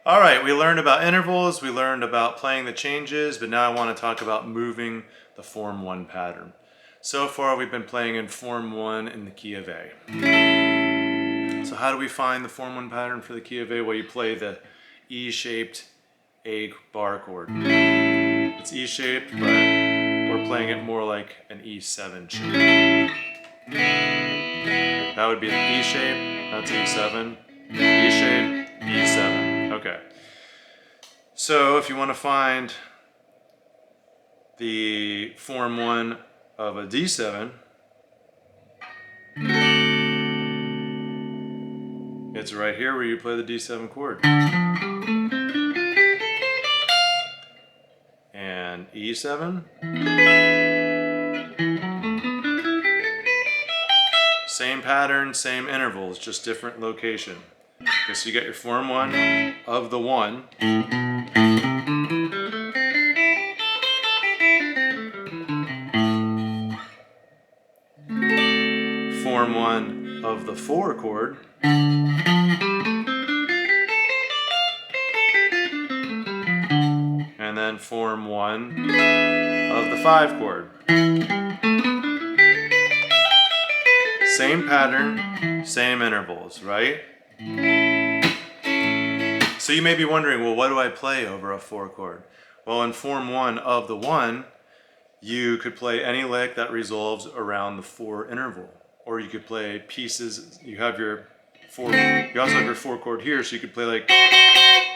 All right, we learned about intervals, we learned about playing the changes, but now I want to talk about moving the form 1 pattern. So far we've been playing in form 1 in the key of A. So how do we find the form 1 pattern for the key of A? Well, you play the E-shaped A bar chord. It's E-shaped, but we're playing it more like an E7 shape. That would be the E shape, that's E7, E shape, E7. Okay. So if you want to find the form 1 of a D7, it's right here where you play the D7 chord. And E7. Same pattern, same intervals, just different location. Okay, so you got your form 1 of the 1. Form 1 of the 4 chord. And then form 1 of the 5 chord. Same pattern, same intervals, right? So you may be wondering, well, what do I play over a 4 chord? Well, in form 1 of the 1, you could play any lick that resolves around the 4 interval. Or you could play pieces, you also have your 4 chord here, so you could play like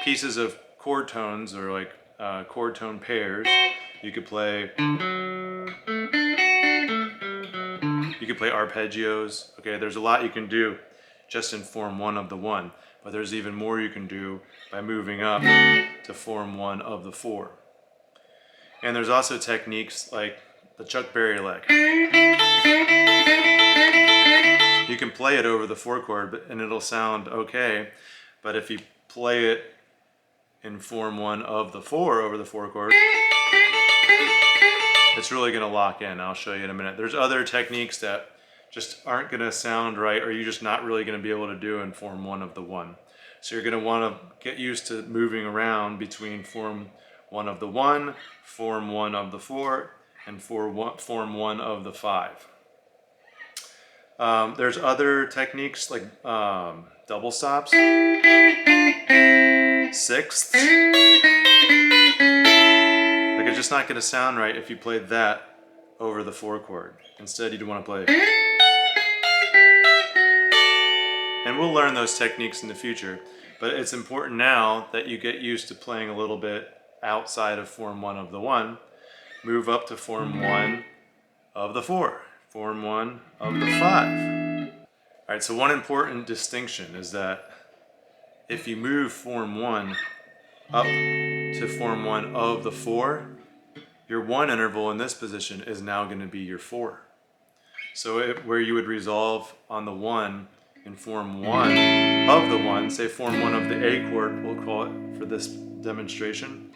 pieces of chord tones or like chord tone pairs. You could play arpeggios. Okay, there's a lot you can do just in form 1 of the 1, but there's even more you can do by moving up to form 1 of the 4. And there's also techniques like the Chuck Berry lick. You can play it over the 4 chord and it'll sound okay, but if you play it in form 1 of the 4 over the 4 chord, it's really going to lock in. I'll show you in a minute. There's other techniques that just aren't going to sound right, or you're just not really going to be able to do in form 1 of the 1. So you're going to want to get used to moving around between form 1 of the 1, form 1 of the 4, and form 1 of the 5. There's other techniques like double stops, sixths. Like it's just not going to sound right if you play that over the 4 chord. Instead, you'd want to play. And we'll learn those techniques in the future, but it's important now that you get used to playing a little bit outside of form 1 of the 1, move up to form 1 of the 4, form 1 of the 5. All right, so one important distinction is that if you move form 1 up to form 1 of the 4, your 1 interval in this position is now going to be your 4. So where you would resolve on the 1 in form 1 of the 1, say form 1 of the A chord, we'll call it for this demonstration.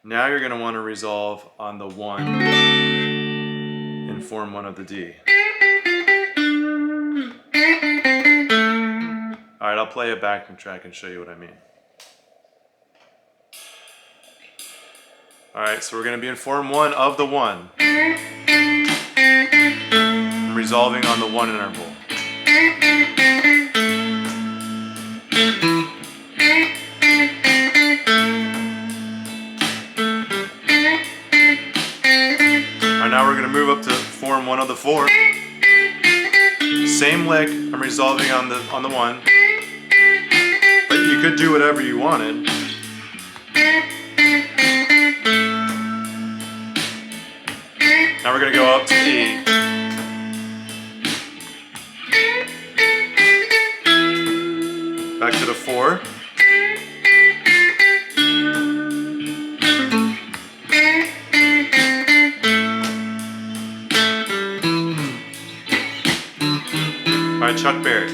Now you're going to want to resolve on the 1 in form 1 of the D. All right, I'll play a backing track and show you what I mean. All right, so we're going to be in form 1 of the 1. I'm resolving on the 1 interval. Now we're going to move up to form 1 of the 4. Same lick, I'm resolving on the 1. But you could do whatever you wanted. Now we're going to go up to E. Back to the 4. By Chuck Berry.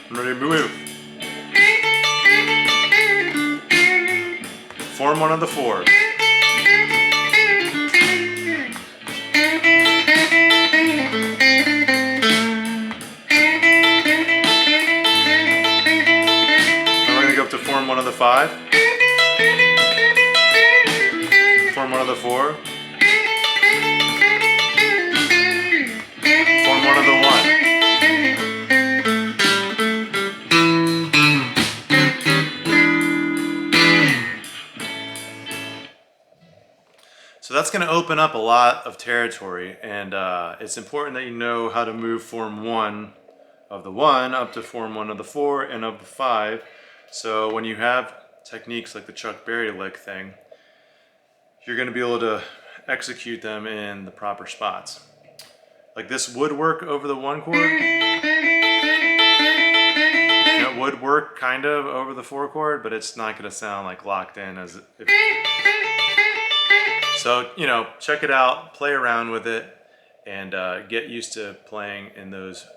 I'm ready to move. form 1 of the 4. And we're going to go up to form 1 of the 5. Form 1 of the 4. Form 1 of the 1. So that's going to open up a lot of territory, and it's important that you know how to move form 1 of the 1 up to form 1 of the 4 and of the 5. So when you have techniques like the Chuck Berry lick thing, you're going to be able to execute them in the proper spots. Like this would work over the 1 chord. It would work kind of over the 4 chord, but it's not going to sound like locked in as if. So, you know, check it out, play around with it, and get used to playing in those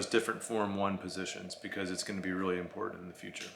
different form 1 positions, because it's going to be really important in the future.